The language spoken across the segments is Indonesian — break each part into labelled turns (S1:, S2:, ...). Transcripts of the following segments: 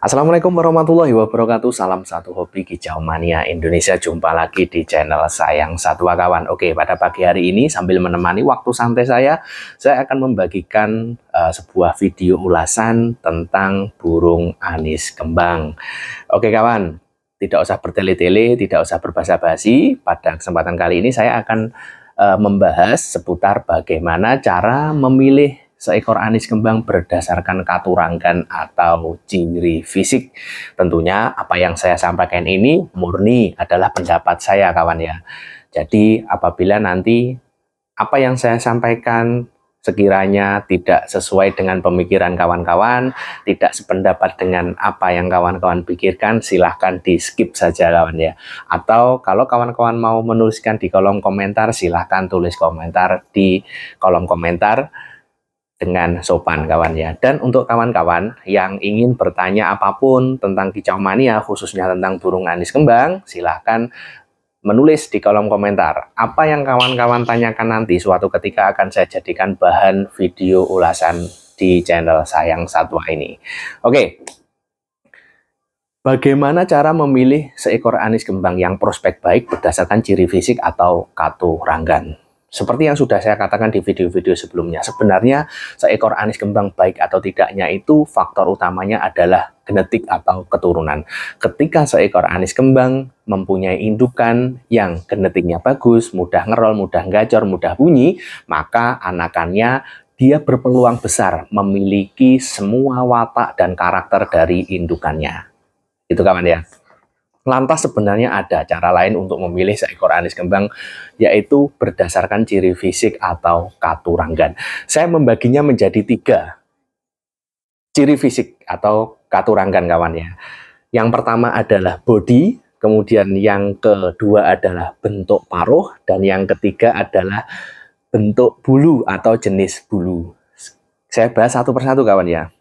S1: Assalamualaikum warahmatullahi wabarakatuh. Salam satu hobi kicau mania Indonesia. Jumpa lagi di channel Sayang Satwa Kawan. Oke, pada pagi hari ini sambil menemani waktu santai saya akan membagikan sebuah video ulasan tentang burung anis kembang. Oke kawan, tidak usah bertele-tele, tidak usah berbasa-basi. Pada kesempatan kali ini saya akan membahas seputar bagaimana cara memilih seekor anis kembang berdasarkan katuranggan atau ciri fisik. Tentunya apa yang saya sampaikan ini murni adalah pendapat saya kawan ya. Jadi apabila nanti apa yang saya sampaikan sekiranya tidak sesuai dengan pemikiran kawan-kawan, tidak sependapat dengan apa yang kawan-kawan pikirkan, silahkan di skip saja kawan ya. Atau kalau kawan-kawan mau menuliskan di kolom komentar, silahkan tulis komentar di kolom komentar dengan sopan kawan ya. Dan untuk kawan-kawan yang ingin bertanya apapun tentang kicau mania, khususnya tentang burung anis kembang, silahkan menulis di kolom komentar. Apa yang kawan-kawan tanyakan nanti suatu ketika akan saya jadikan bahan video ulasan di channel Sayang Satwa ini. Oke, bagaimana cara memilih seekor anis kembang yang prospek baik berdasarkan ciri fisik atau katuranggan? Seperti yang sudah saya katakan di video-video sebelumnya, sebenarnya seekor anis kembang baik atau tidaknya itu faktor utamanya adalah genetik atau keturunan. Ketika seekor anis kembang mempunyai indukan yang genetiknya bagus, mudah ngerol, mudah gacor, mudah bunyi, maka anakannya dia berpeluang besar memiliki semua watak dan karakter dari indukannya. Itu kawan ya. Lantas sebenarnya ada cara lain untuk memilih seekor anis kembang, yaitu berdasarkan ciri fisik atau katuranggan. Saya membaginya menjadi 3 ciri fisik atau katuranggan kawan ya. Yang pertama adalah body, kemudian yang kedua adalah bentuk paruh, dan yang ketiga adalah bentuk bulu atau jenis bulu. Saya bahas satu persatu kawan ya.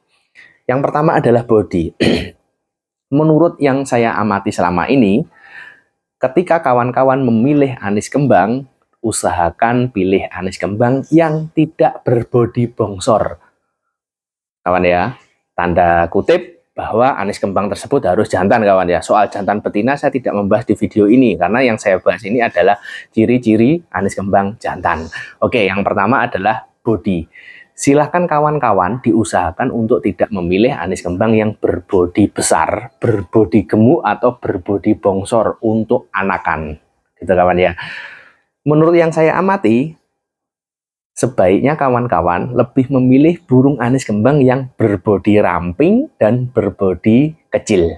S1: Yang pertama adalah body. Menurut yang saya amati selama ini, ketika kawan-kawan memilih anis kembang, usahakan pilih anis kembang yang tidak berbodi bongsor. Kawan ya, tanda kutip bahwa anis kembang tersebut harus jantan kawan ya. Soal jantan betina saya tidak membahas di video ini, karena yang saya bahas ini adalah ciri-ciri anis kembang jantan. Oke, yang pertama adalah body. Silahkan kawan-kawan diusahakan untuk tidak memilih anis kembang yang berbodi besar, berbodi gemuk, atau berbodi bongsor untuk anakan. Gitu kawan ya. Menurut yang saya amati, sebaiknya kawan-kawan lebih memilih burung anis kembang yang berbodi ramping dan berbodi kecil.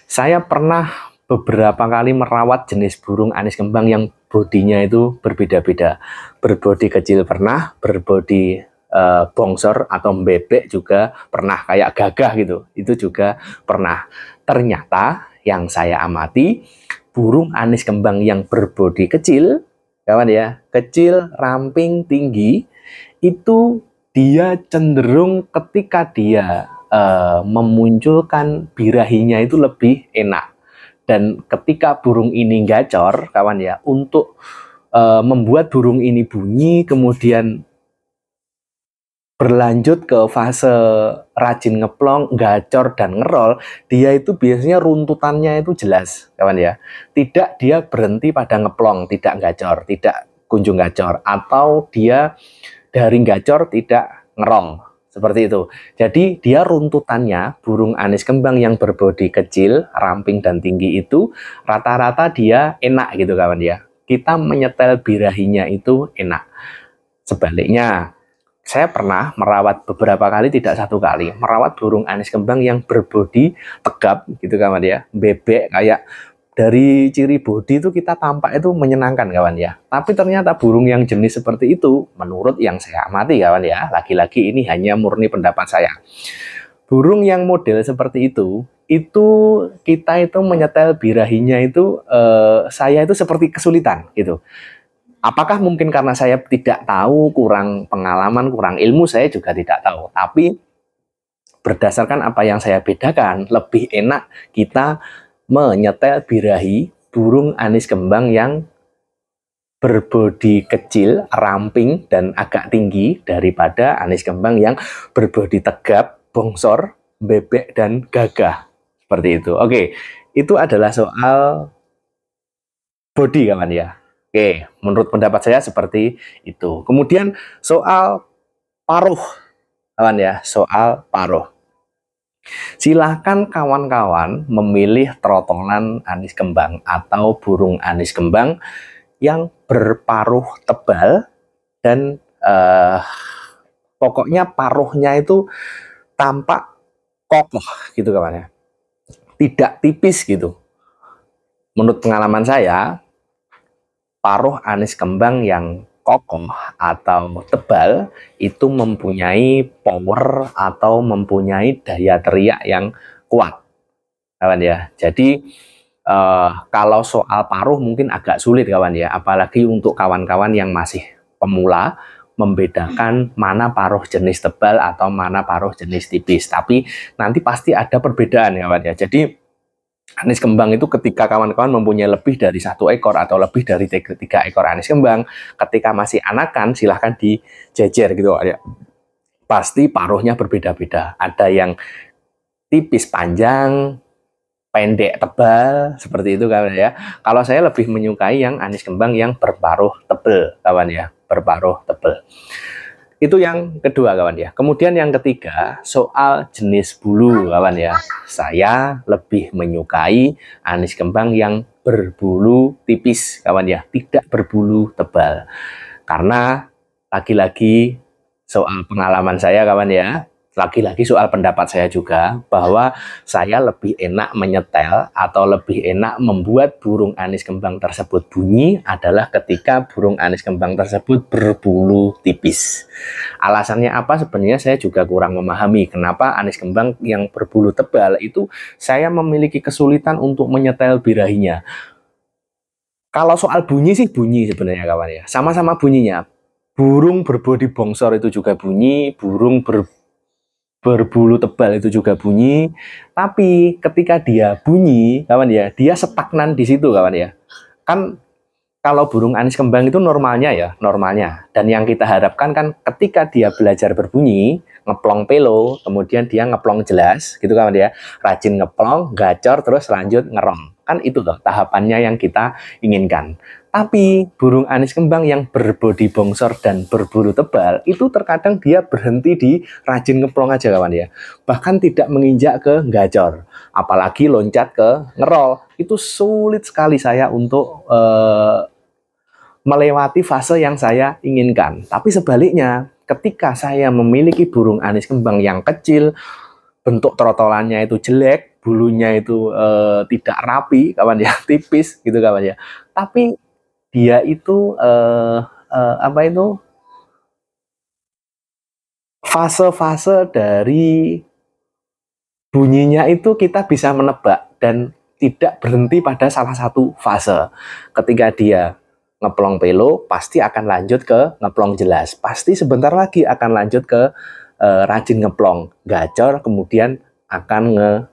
S1: Saya pernah beberapa kali merawat jenis burung anis kembang yang bodinya itu berbeda-beda. Berbodi kecil pernah, berbodi bongsor atau bebek juga pernah, kayak gagah gitu. Itu juga pernah. Ternyata yang saya amati, burung anis kembang yang berbodi kecil, kawan ya, kecil, ramping, tinggi, itu dia cenderung ketika dia memunculkan birahinya itu lebih enak. Dan ketika burung ini gacor, kawan ya, untuk membuat burung ini bunyi, kemudian berlanjut ke fase rajin ngeplong, gacor, dan ngerol, dia itu biasanya runtutannya itu jelas, kawan ya. Tidak dia berhenti pada ngeplong, tidak gacor, tidak kunjung gacor, atau dia dari gacor tidak ngerol. Seperti itu. Jadi dia runtutannya, burung anis kembang yang berbodi kecil, ramping, dan tinggi itu rata-rata dia enak gitu kawan ya. Kita menyetel birahinya itu enak. Sebaliknya, saya pernah merawat beberapa kali, tidak satu kali, merawat burung anis kembang yang berbodi tegap gitu kawan ya. Bebek, kayak dari ciri bodi itu kita tampak itu menyenangkan kawan ya. Tapi ternyata burung yang jenis seperti itu, menurut yang saya amati kawan ya, lagi-lagi ini hanya murni pendapat saya. Burung yang model seperti itu kita itu menyetel birahinya itu saya itu seperti kesulitan gitu. Apakah mungkin karena saya tidak tahu, kurang pengalaman, kurang ilmu, saya juga tidak tahu. Tapi berdasarkan apa yang saya bedakan, lebih enak kita menyetel birahi burung anis kembang yang berbodi kecil, ramping, dan agak tinggi daripada anis kembang yang berbodi tegap, bongsor, bebek dan gagah. Seperti itu. Oke, itu adalah soal body kawan ya. Oke, menurut pendapat saya seperti itu. Kemudian soal paruh kawan ya, soal paruh. Silahkan kawan-kawan memilih trotolan anis kembang atau burung anis kembang yang berparuh tebal dan pokoknya paruhnya itu tampak kokoh gitu kawan ya, tidak tipis gitu. Menurut pengalaman saya, paruh anis kembang yang kokoh atau tebal itu mempunyai power atau mempunyai daya teriak yang kuat kawan ya. Jadi kalau soal paruh mungkin agak sulit kawan ya, apalagi untuk kawan-kawan yang masih pemula membedakan mana paruh jenis tebal atau mana paruh jenis tipis. Tapi nanti pasti ada perbedaan kawan ya. Jadi anis kembang itu ketika kawan-kawan mempunyai lebih dari 1 ekor atau lebih dari 3 ekor anis kembang, ketika masih anakan silahkan dijejer gitu ya. Pasti paruhnya berbeda-beda. Ada yang tipis panjang, pendek tebal, seperti itu kawan ya. Kalau saya lebih menyukai yang anis kembang yang berparuh tebal kawan ya, berparuh tebal. Itu yang kedua kawan ya. Kemudian yang ketiga, soal jenis bulu kawan ya. Saya lebih menyukai anis kembang yang berbulu tipis kawan ya, tidak berbulu tebal. Karena lagi-lagi soal pengalaman saya kawan ya, lagi-lagi soal pendapat saya juga, bahwa saya lebih enak menyetel atau lebih enak membuat burung anis kembang tersebut bunyi adalah ketika burung anis kembang tersebut berbulu tipis. Alasannya apa? Sebenarnya saya juga kurang memahami kenapa anis kembang yang berbulu tebal itu saya memiliki kesulitan untuk menyetel birahinya. Kalau soal bunyi sih bunyi sebenarnya kawan ya, sama-sama bunyinya. Burung berbodi bongsor itu juga bunyi, burung berbulu tebal itu juga bunyi, tapi ketika dia bunyi kawan ya, dia stagnan di situ kawan ya. Kan kalau burung anis kembang itu normalnya ya, normalnya. Dan yang kita harapkan kan ketika dia belajar berbunyi, ngeplong pelo, kemudian dia ngeplong jelas, gitu kawan ya. Rajin ngeplong, gacor, terus lanjut ngerong. Kan itu loh tahapannya yang kita inginkan. Tapi burung anis kembang yang berbodi bongsor dan berbulu tebal, itu terkadang dia berhenti di rajin ngeplong aja kawan ya. Bahkan tidak menginjak ke gacor. Apalagi loncat ke ngerol. Itu sulit sekali saya untuk melewati fase yang saya inginkan. Tapi sebaliknya, ketika saya memiliki burung anis kembang yang kecil, bentuk trotolannya itu jelek, bulunya itu tidak rapi, kawan ya, tipis gitu kawan ya. Tapi dia itu apa itu? Fase-fase dari bunyinya itu kita bisa menebak dan tidak berhenti pada salah satu fase. Ketika dia ngeplong pelo, pasti akan lanjut ke ngeplong jelas. Pasti sebentar lagi akan lanjut ke rajin ngeplong, gacor, kemudian akan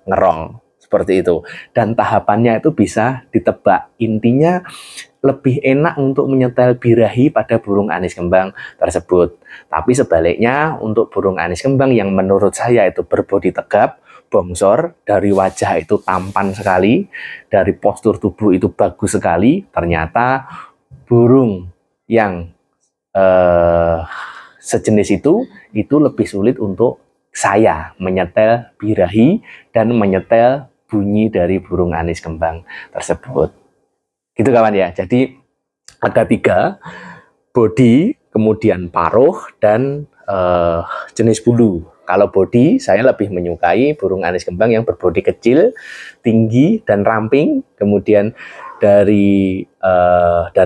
S1: ngerong. Seperti itu. Dan tahapannya itu bisa ditebak. Intinya lebih enak untuk menyetel birahi pada burung anis kembang tersebut. Tapi sebaliknya untuk burung anis kembang yang menurut saya itu berbodi tegap, bongsor, dari wajah itu tampan sekali, dari postur tubuh itu bagus sekali, ternyata burung yang sejenis itu lebih sulit untuk saya menyetel birahi dan menyetel bunyi dari burung anis kembang tersebut. Gitu kawan ya. Jadi ada 3, body, kemudian paruh, dan jenis bulu. Kalau body, saya lebih menyukai burung anis kembang yang berbodi kecil, tinggi, dan ramping. Kemudian dari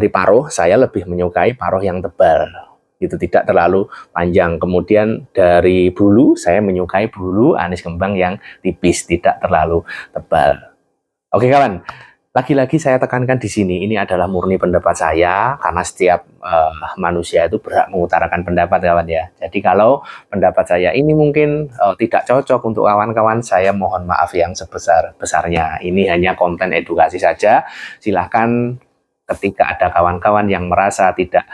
S1: paruh, saya lebih menyukai paruh yang tebal. Itu tidak terlalu panjang. Kemudian dari bulu, saya menyukai bulu anis kembang yang tipis, tidak terlalu tebal. Oke kawan, lagi-lagi saya tekankan di sini, ini adalah murni pendapat saya, karena setiap manusia itu berhak mengutarakan pendapat kawan ya. Jadi kalau pendapat saya ini mungkin tidak cocok untuk kawan-kawan, saya mohon maaf yang sebesar-besarnya. Ini hanya konten edukasi saja. Silahkan ketika ada kawan-kawan yang merasa tidak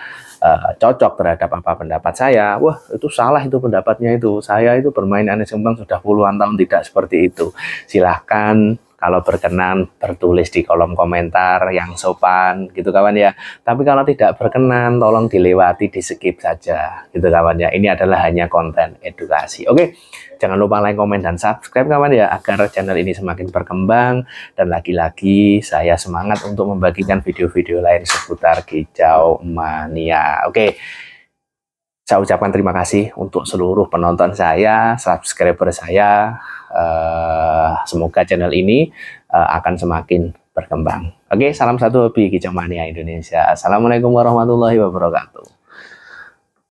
S1: cocok terhadap apa pendapat saya, wah itu salah itu pendapatnya itu. Saya itu bermain Anies Kembang sudah puluhan tahun, tidak seperti itu. Silahkan kalau berkenan bertulis di kolom komentar yang sopan gitu kawan ya. Tapi kalau tidak berkenan tolong dilewati, di skip saja gitu kawan ya. Ini adalah hanya konten edukasi. Oke, jangan lupa like, komen, dan subscribe kawan ya, agar channel ini semakin berkembang. Dan lagi-lagi saya semangat untuk membagikan video-video lain seputar kicau mania. Oke, saya ucapkan terima kasih untuk seluruh penonton saya, subscriber saya. Semoga channel ini akan semakin berkembang. Oke, salam satu hobi kicau mania Indonesia. Assalamualaikum warahmatullahi wabarakatuh.